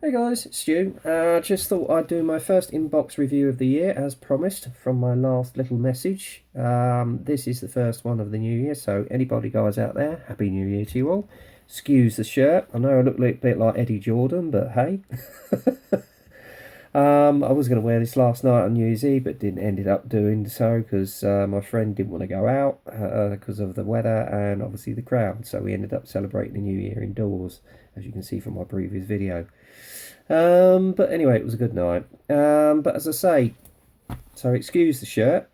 Hey guys, it's Stu. Just thought I'd do my first inbox review of the year as promised from my last little message. This is the first one of the new year, so anybody guys out there, Happy New Year to you all. Excuse the shirt. I know I look a bit like Eddie Jordan, but hey. I was going to wear this last night on New Year's Eve, but didn't ended up doing so because my friend didn't want to go out because of the weather and obviously the crowd. So we ended up celebrating the New Year indoors, as you can see from my previous video. But anyway, it was a good night. But as I say, so excuse the shirt.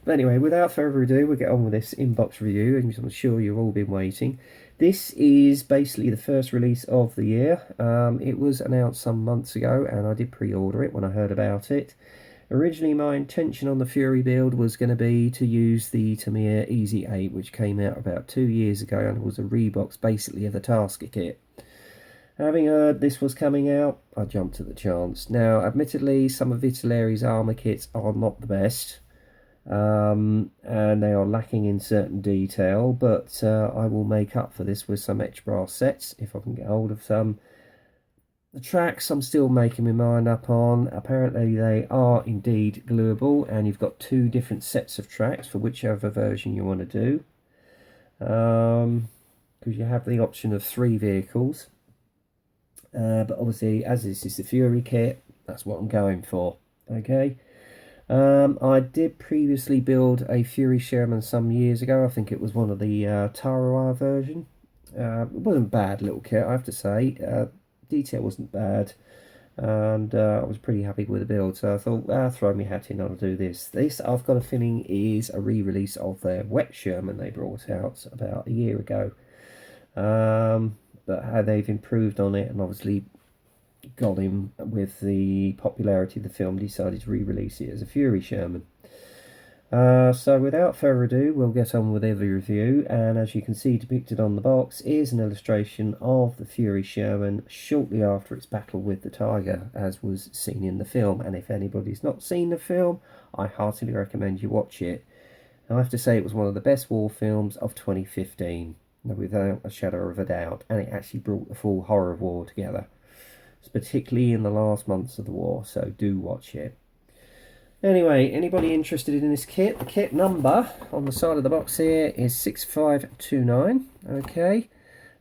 But anyway, without further ado, we'll get on with this inbox review, and I'm sure you've all been waiting. This is basically the first release of the year. It was announced some months ago, and I did pre-order it when I heard about it. Originally, my intention on the Fury build was going to be to use the Tamiya Easy 8, which came out about 2 years ago and was a rebox basically of the Tasker kit. Having heard this was coming out, I jumped at the chance. Now, admittedly, some of Italeri's armour kits are not the best, and they are lacking in certain detail, but I will make up for this with some etch brass sets if I can get hold of some. The tracks I'm still making my mind up on. Apparently they are indeed gluable, and you've got two different sets of tracks for whichever version you want to do, because you have the option of 3 vehicles. But obviously, as this is the Fury kit, that's what I'm going for. Okay. I did previously build a Fury Sherman some years ago. I think it was one of the Tarawa version. It wasn't a bad little kit, I have to say. Detail wasn't bad, and I was pretty happy with the build. So I thought, throw my hat in, I'll do this. This, I've got a feeling, is a re-release of their Wet Sherman they brought out about a year ago. But how they've improved on it, and obviously got him with the popularity of the film, decided to re-release it as a Fury Sherman. So without further ado, we'll get on with every review, and as you can see depicted on the box is an illustration of the Fury Sherman shortly after its battle with the Tiger, as was seen in the film. And if anybody's not seen the film, I heartily recommend you watch it. I have to say it was one of the best war films of 2015, without a shadow of a doubt, and it actually brought the full horror of war together, particularly in the last months of the war, so do watch it. Anyway, anybody interested in this kit, the kit number on the side of the box here is 6529, okay,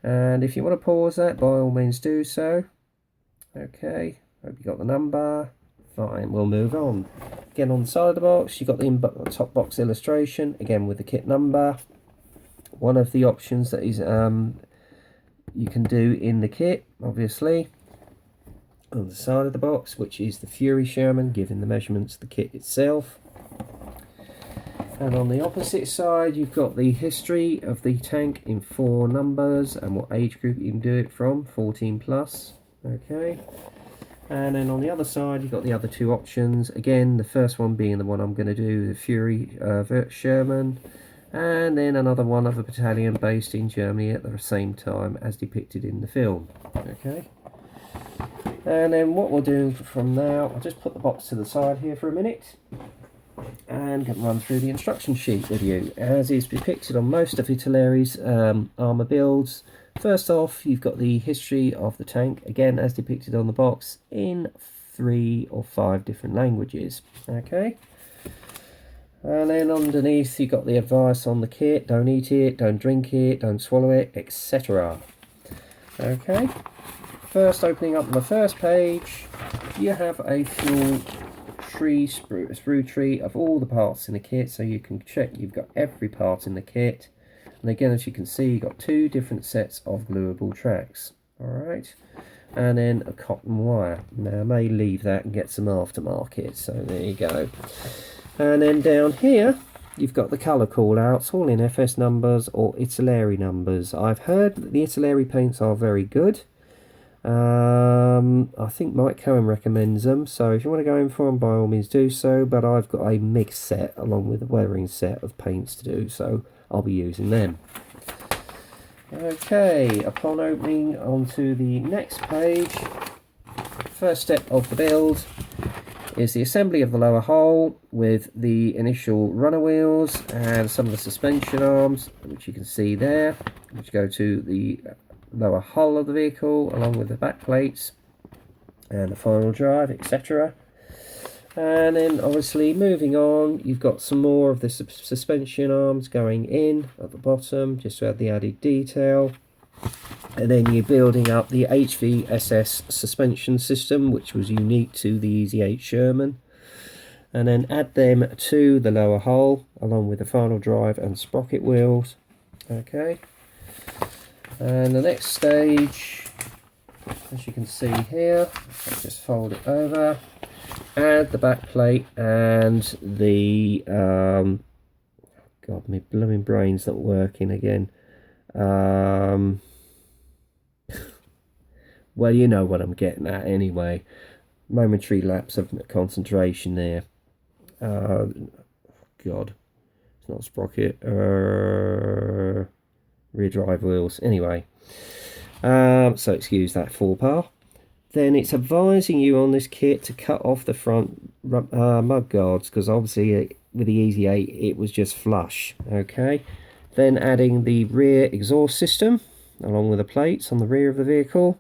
and if you want to pause that, by all means do so. Okay, hope you got the number. Fine, we'll move on. Again, on the side of the box, you've got the top box illustration, again with the kit number. One of the options that is you can do in the kit, obviously, on the side of the box, which is the Fury Sherman, giving the measurements of the kit itself. And on the opposite side, you've got the history of the tank in 4 numbers and what age group you can do it from, 14 plus. Okay. And then on the other side, you've got the other 2 options. Again, the first one being the one I'm going to do, the Fury Sherman. And then another one of a battalion based in Germany at the same time as depicted in the film. Okay. And then what we'll do from now, I'll just put the box to the side here for a minute and run through the instruction sheet with you, as is depicted on most of Italeri's armour builds. First off, you've got the history of the tank, again as depicted on the box, in 3 or 5 different languages. Okay. And then underneath you've got the advice on the kit: don't eat it, don't drink it, don't swallow it, etc. Okay. First, opening up the first page, you have a full tree, sprue tree of all the parts in the kit, so you can check you've got every part in the kit. And again, as you can see, you've got 2 different sets of gluable tracks. Alright, and then a cotton wire. Now I may leave that and get some aftermarket, so there you go. And then down here you've got the colour callouts, all in FS numbers or Italeri numbers. I've heard that the Italeri paints are very good. I think Mike Cohen recommends them, so if you want to go in for them, by all means do so, but I've got a mix set along with a weathering set of paints to do, so I'll be using them. Okay, upon opening onto the next page, first step of the build is the assembly of the lower hull with the initial runner wheels and some of the suspension arms, which you can see there, which go to the lower hull of the vehicle along with the back plates and the final drive, etc. And then obviously moving on, you've got some more of the suspension arms going in at the bottom just to add the added detail. And then you're building up the HVSS suspension system, which was unique to the Easy 8 Sherman. And then add them to the lower hull along with the final drive and sprocket wheels. Okay. And the next stage, as you can see here, I'll just fold it over, add the back plate and the God, my blooming brain's not working again. Well, you know what I'm getting at anyway. Momentary lapse of concentration there. God, it's not a sprocket. Rear drive wheels. Anyway, so excuse that faux pas. Then it's advising you on this kit to cut off the front mud guards, because obviously with the Easy 8 it was just flush. Okay. Then adding the rear exhaust system along with the plates on the rear of the vehicle.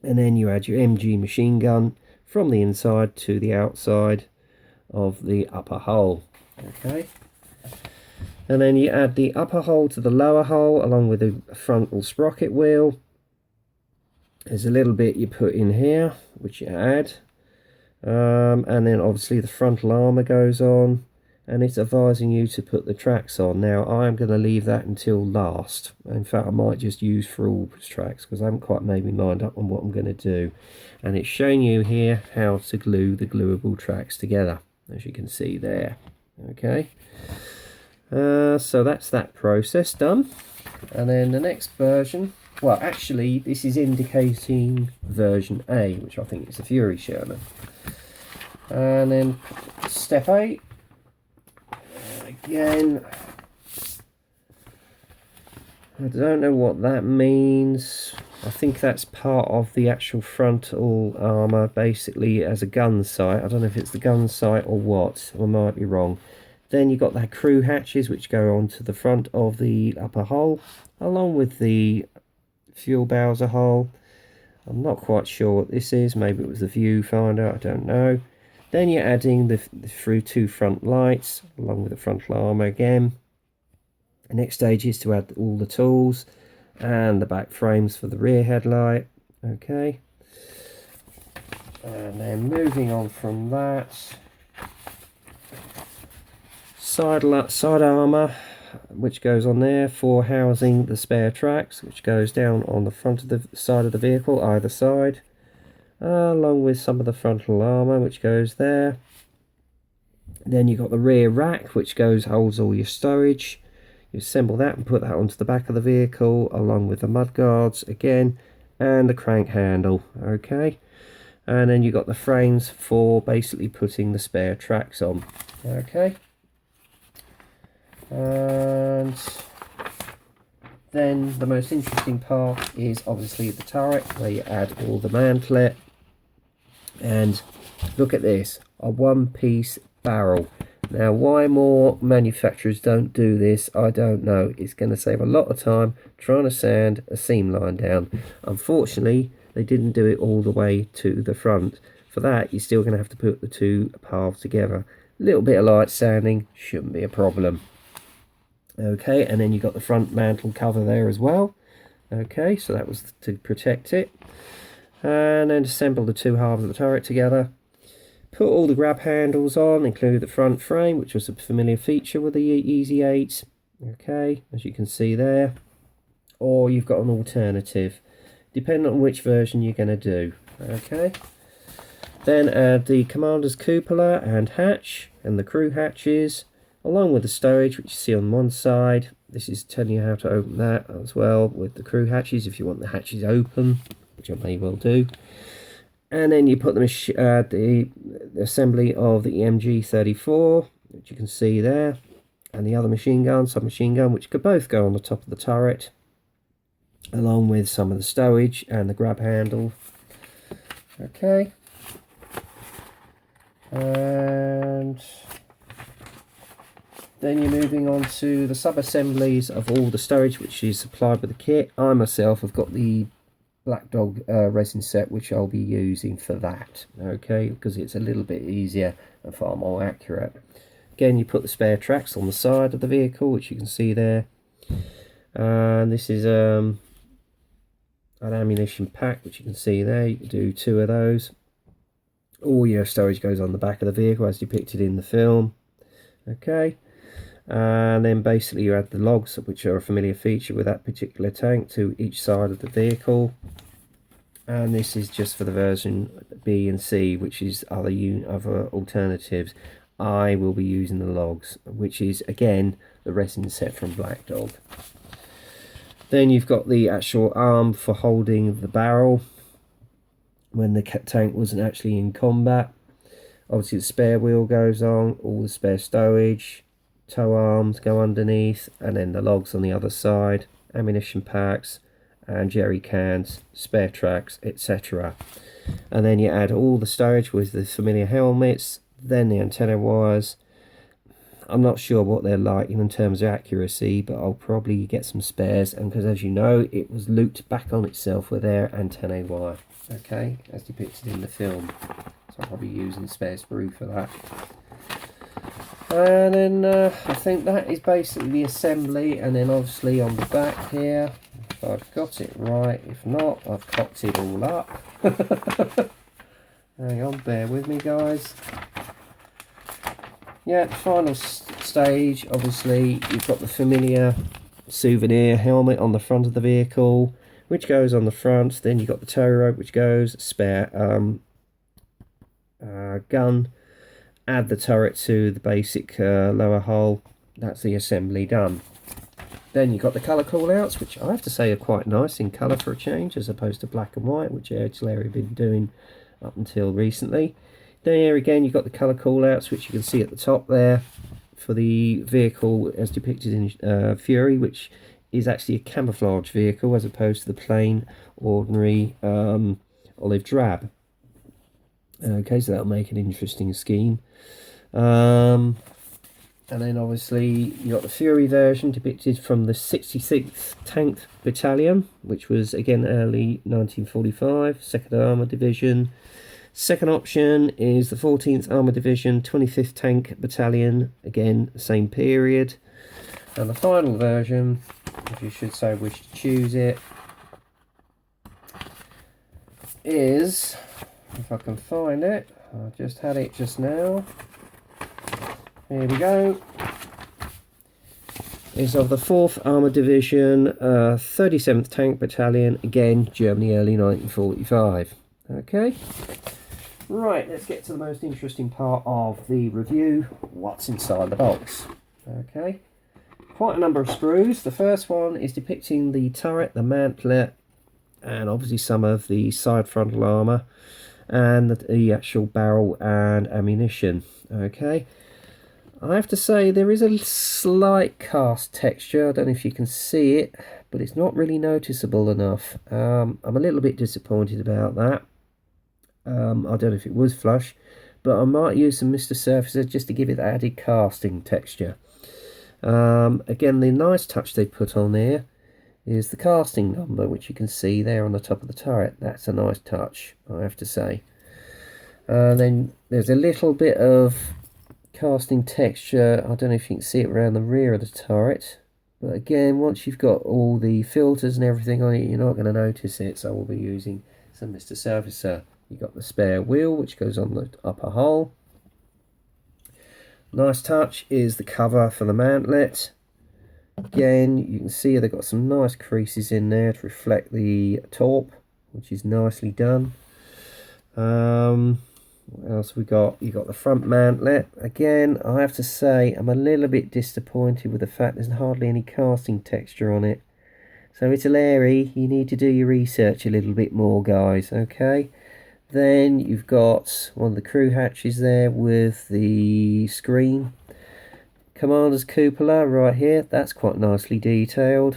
And then you add your MG machine gun from the inside to the outside of the upper hull. Okay. And then you add the upper hull to the lower hull along with the frontal sprocket wheel. There's a little bit you put in here, which you add. And then obviously the frontal armour goes on. And it's advising you to put the tracks on. Now I'm going to leave that until last. In fact, I might just use for all tracks because I haven't quite made my mind up on what I'm going to do. And it's showing you here how to glue the gluable tracks together, as you can see there. Okay. So that's that process done. And then the next version, well actually this is indicating version A, which I think is the Fury Sherman. And then step 8. Again, I don't know what that means. I think that's part of the actual frontal armour, basically as a gun sight. I don't know if it's the gun sight or what, I might be wrong. Then you've got the crew hatches which go onto the front of the upper hull, along with the fuel bowser hull. I'm not quite sure what this is, maybe it was the viewfinder, I don't know. Then you're adding the through 2 front lights along with the frontal armour again. The next stage is to add all the tools and the back frames for the rear headlight. Okay. And then moving on from that, side armour which goes on there for housing the spare tracks, which goes down on the front of the side of the vehicle, either side. Along with some of the frontal armour which goes there. Then you've got the rear rack which holds all your storage. You assemble that and put that onto the back of the vehicle along with the mud guards again and the crank handle. Okay, and then you've got the frames for basically putting the spare tracks on. Okay, and then the most interesting part is obviously the turret, where you add all the mantlet. And look at this, a one-piece barrel. Now why more manufacturers don't do this, I don't know. It's going to save a lot of time trying to sand a seam line down. Unfortunately, they didn't do it all the way to the front. For that, you're still going to have to put the 2 paths together. A little bit of light sanding shouldn't be a problem. Okay, and then you've got the front mantle cover there as well. Okay, so that was to protect it. And then assemble the 2 halves of the turret together. Put all the grab handles on, include the front frame, which was a familiar feature with the Easy 8. Okay, as you can see there. Or you've got an alternative, depending on which version you're going to do. Okay. Then add the commander's cupola and hatch, and the crew hatches, along with the stowage, which you see on one side. This is telling you how to open that as well with the crew hatches, if you want the hatches open, which I may well do. And then you put the assembly of the MG34, which you can see there, and the other machine gun, submachine gun, which could both go on the top of the turret, along with some of the stowage and the grab handle. Okay. And Then you're moving on to the sub-assemblies of all the stowage which is supplied with the kit. I myself have got the Black Dog resin set, which I'll be using for that, okay, because it's a little bit easier and far more accurate. Again, you put the spare tracks on the side of the vehicle, which you can see there. And this is an ammunition pack, which you can see there. You can do 2 of those. All your stowage goes on the back of the vehicle as depicted in the film, okay. And then basically you add the logs, which are a familiar feature with that particular tank, to each side of the vehicle. And this is just for the version B and C, which is other alternatives. I will be using the logs, which is again the resin set from Black Dog. Then you've got the actual arm for holding the barrel when the tank wasn't actually in combat. Obviously the spare wheel goes on, all the spare stowage, tow arms go underneath, and then the logs on the other side, ammunition packs and jerry cans, spare tracks, etc. And then you add all the stowage with the familiar helmets, then the antenna wires. I'm not sure what they're like in terms of accuracy, but I'll probably get some spares, and because as you know it was looped back on itself with their antenna wire, okay, as depicted in the film. So I'll be using spare sprue for that. And then I think that is basically the assembly. And then obviously on the back here, if I've got it right, if not, I've cocked it all up. Hang on, bear with me guys. Yeah, the final stage, obviously you've got the familiar souvenir helmet on the front of the vehicle, which goes on the front. Then you've got the tow rope, which goes, spare gun, add the turret to the basic lower hull. That's the assembly done. Then you've got the colour callouts, which I have to say are quite nice in colour for a change, as opposed to black and white, which italeri have been doing up until recently. Then here again you've got the colour callouts, which you can see at the top there for the vehicle as depicted in Fury, which is actually a camouflage vehicle as opposed to the plain ordinary olive drab. Okay, so that'll make an interesting scheme. And then obviously you got the Fury version depicted from the 66th Tank Battalion, which was again early 1945, 2nd Armour Division. Second option is the 14th Armour Division, 25th Tank Battalion, again same period. And the final version, if you should so wish to choose it, is, if I can find it, I just had it just now. Here we go. Is of the 4th Armour Division, 37th Tank Battalion, again Germany, early 1945. Okay. Right, let's get to the most interesting part of the review, what's inside the box. Okay, quite a number of sprues. The first one is depicting the turret, the mantlet, and obviously some of the side frontal armour, and the actual barrel and ammunition. Okay, I have to say there is a slight cast texture. I don't know if you can see it, but it's not really noticeable enough. I'm a little bit disappointed about that. I don't know if it was flush, but I might use some Mr. Surfacer just to give it that added casting texture. Again, the nice touch they put on there is the casting number, which you can see there on the top of the turret. That's a nice touch, I have to say. Then there's a little bit of casting texture. I don't know if you can see it around the rear of the turret, but again, once you've got all the filters and everything on it, you're not going to notice it. So we'll be using some Mr. Surfacer. You've got the spare wheel, which goes on the upper hull. Nice touch is the cover for the mantlet. Again, you can see they've got some nice creases in there to reflect the torp, which is nicely done. What else we got? You got the front mantlet. Again, I have to say I'm a little bit disappointed with the fact there's hardly any casting texture on it. So italeri, you need to do your research a little bit more, guys. Okay. Then you've got one of the crew hatches there with the screen. Commander's cupola right here. That's quite nicely detailed.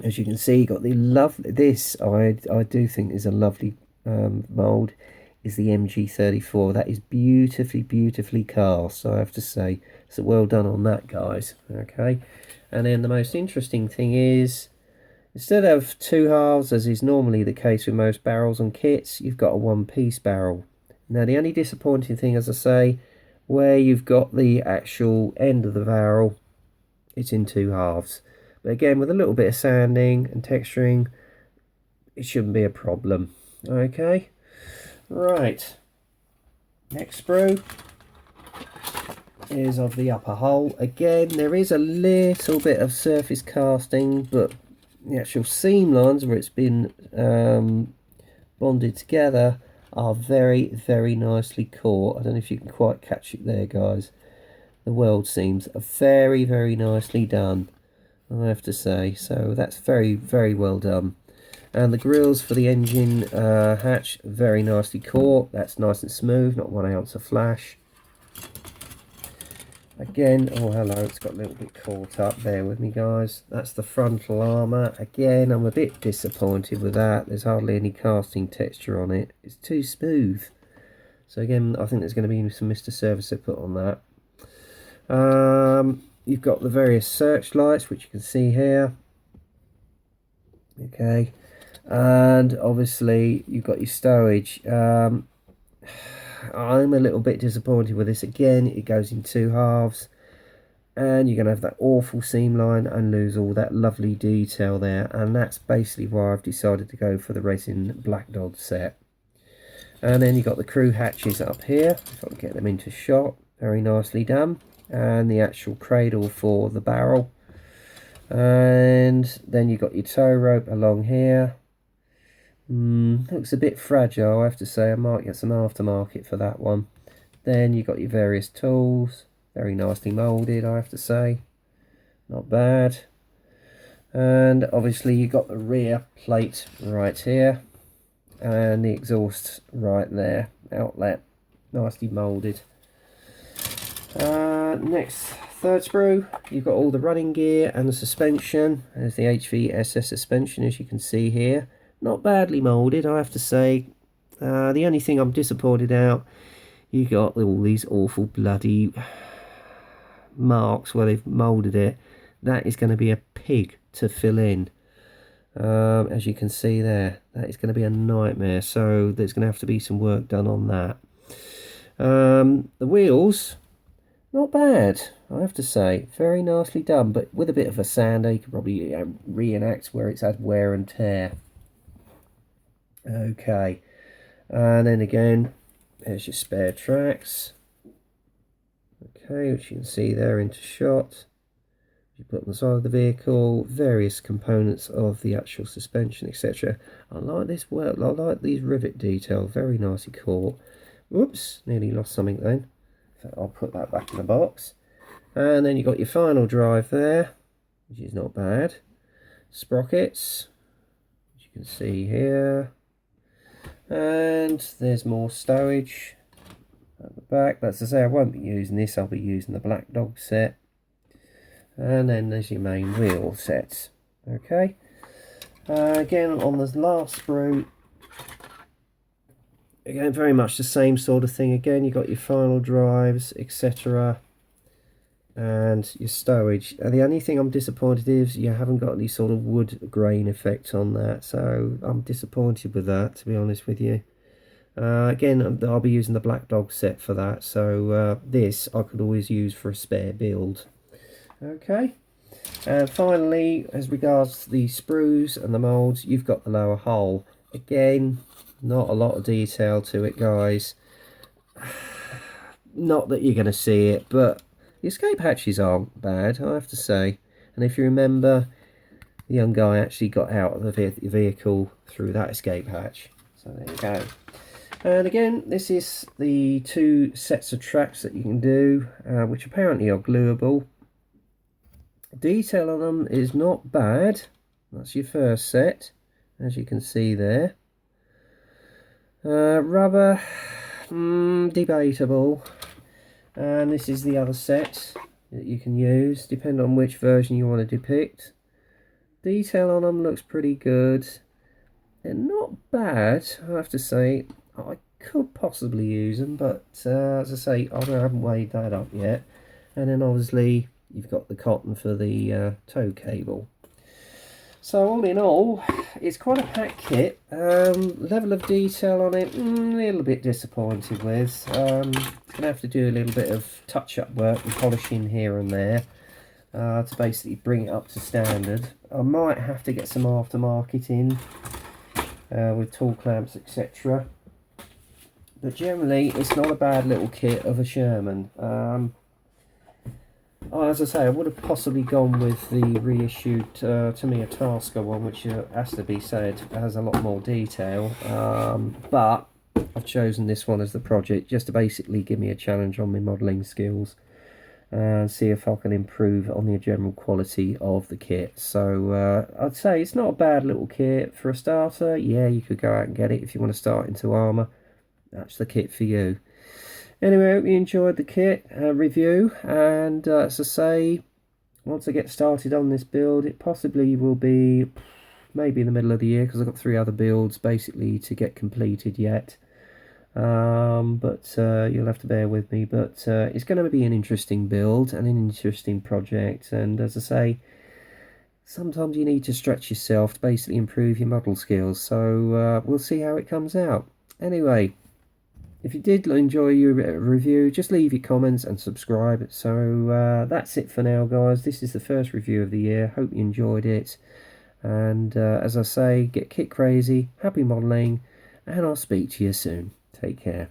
As you can see, you got the lovely. This I do think is a lovely mould. is the MG34. That is beautifully cast, I have to say. So well done on that, guys. Okay, and then the most interesting thing is, instead of two halves, as is normally the case with most barrels and kits, you've got a one-piece barrel. Now, the only disappointing thing, as I say, where you've got the actual end of the barrel, it's in two halves. But again, with a little bit of sanding and texturing, it shouldn't be a problem. Okay, right. Next sprue is of the upper hull. Again, there is a little bit of surface casting, but the actual seam lines where it's been bonded together are very nicely caught. I don't know if you can quite catch it there, guys. The weld seams are very nicely done, I have to say. So that's very well done. And the grills for the engine hatch, very nicely caught. That's nice and smooth, not 1 ounce of flash. Again, oh hello, it's got a little bit caught up, bear with me, guys. That's the frontal armour. Again, I'm a bit disappointed with that. There's hardly any casting texture on it. It's too smooth. So again, I think there's going to be some Mr. Servicer put on that. You've got the various searchlights, which you can see here. Okay, and obviously you've got your stowage. I'm a little bit disappointed with this. Again, it goes in two halves, and you're going to have that awful seam line and lose all that lovely detail there, and that's basically why I've decided to go for the resin Black Dog set. And then you've got the crew hatches up here, if I can get them into shot, very nicely done, and the actual cradle for the barrel. And then you've got your tow rope along here. Looks a bit fragile, I have to say. I might get some aftermarket for that one. Then you've got your various tools, very nicely moulded, I have to say. Not bad. And obviously you've got the rear plate right here, and the exhaust right there, outlet, nicely moulded. Next, third sprue, you've got all the running gear and the suspension. There's the HVSS suspension, as you can see here. Not badly moulded, I have to say. The only thing I'm disappointed out, you got all these awful bloody marks where they've moulded it. That is going to be a pig to fill in. As you can see there, that is going to be a nightmare. So there's going to have to be some work done on that. The wheels, not bad, I have to say. Very nicely done, but with a bit of a sander, you could probably reenact where it's had wear and tear. Okay, and then again, there's your spare tracks. Okay, which you can see there into shot. You put on the side of the vehicle, various components of the actual suspension, etc. I like this work, I like these rivet detail, very nicely caught. Whoops, nearly lost something then. So I'll put that back in the box. And then you've got your final drive there, which is not bad. Sprockets, which you can see here. And there's more stowage at the back. That's to say, I won't be using this, I'll be using the Black Dog set. And then there's your main wheel sets. Okay. Again, on the last sprue, again, very much the same sort of thing. Again, you've got your final drives, etc. And your stowage. And the only thing I'm disappointed is you haven't got any sort of wood grain effect on that. So I'm disappointed with that, to be honest with you. Again, I'll be using the Black Dog set for that. So this I could always use for a spare build. Okay. And finally, as regards the sprues and the moulds, you've got the lower hull. Again, not a lot of detail to it, guys. Not that you're going to see it, but the escape hatches aren't bad, I have to say. And if you remember, the young guy actually got out of the vehicle through that escape hatch. So there you go. And again, this is the two sets of tracks that you can do, which apparently are gluable. Detail on them is not bad. That's your first set, as you can see there. Rubber, debatable. And this is the other set that you can use, depending on which version you want to depict. Detail on them looks pretty good. They're not bad, I have to say. I could possibly use them, but as I say, I haven't weighed that up yet. And then obviously you've got the cotton for the tow cable. So all in all, it's quite a packed kit. Level of detail on it, a little bit disappointed with. Gonna have to do a little bit of touch-up work and polishing here and there to basically bring it up to standard. I might have to get some aftermarket in with tool clamps, etc. But generally, it's not a bad little kit of a Sherman. As I say, I would have possibly gone with the reissued Tamiya Tasker one, which has to be said has a lot more detail. But I've chosen this one as the project just to basically give me a challenge on my modelling skills and see if I can improve on the general quality of the kit. So I'd say it's not a bad little kit for a starter. Yeah, you could go out and get it if you want to start into armour. That's the kit for you. Anyway, I hope you enjoyed the kit review, and as I say, once I get started on this build, it possibly will be maybe in the middle of the year, because I've got 3 other builds basically to get completed yet. But you'll have to bear with me. But it's going to be an interesting build and an interesting project, and as I say, sometimes you need to stretch yourself to basically improve your model skills. So we'll see how it comes out. Anyway, if you did enjoy your review, just leave your comments and subscribe. So that's it for now, guys. This is the first review of the year. Hope you enjoyed it. And as I say, get kit crazy, happy modelling, and I'll speak to you soon. Take care.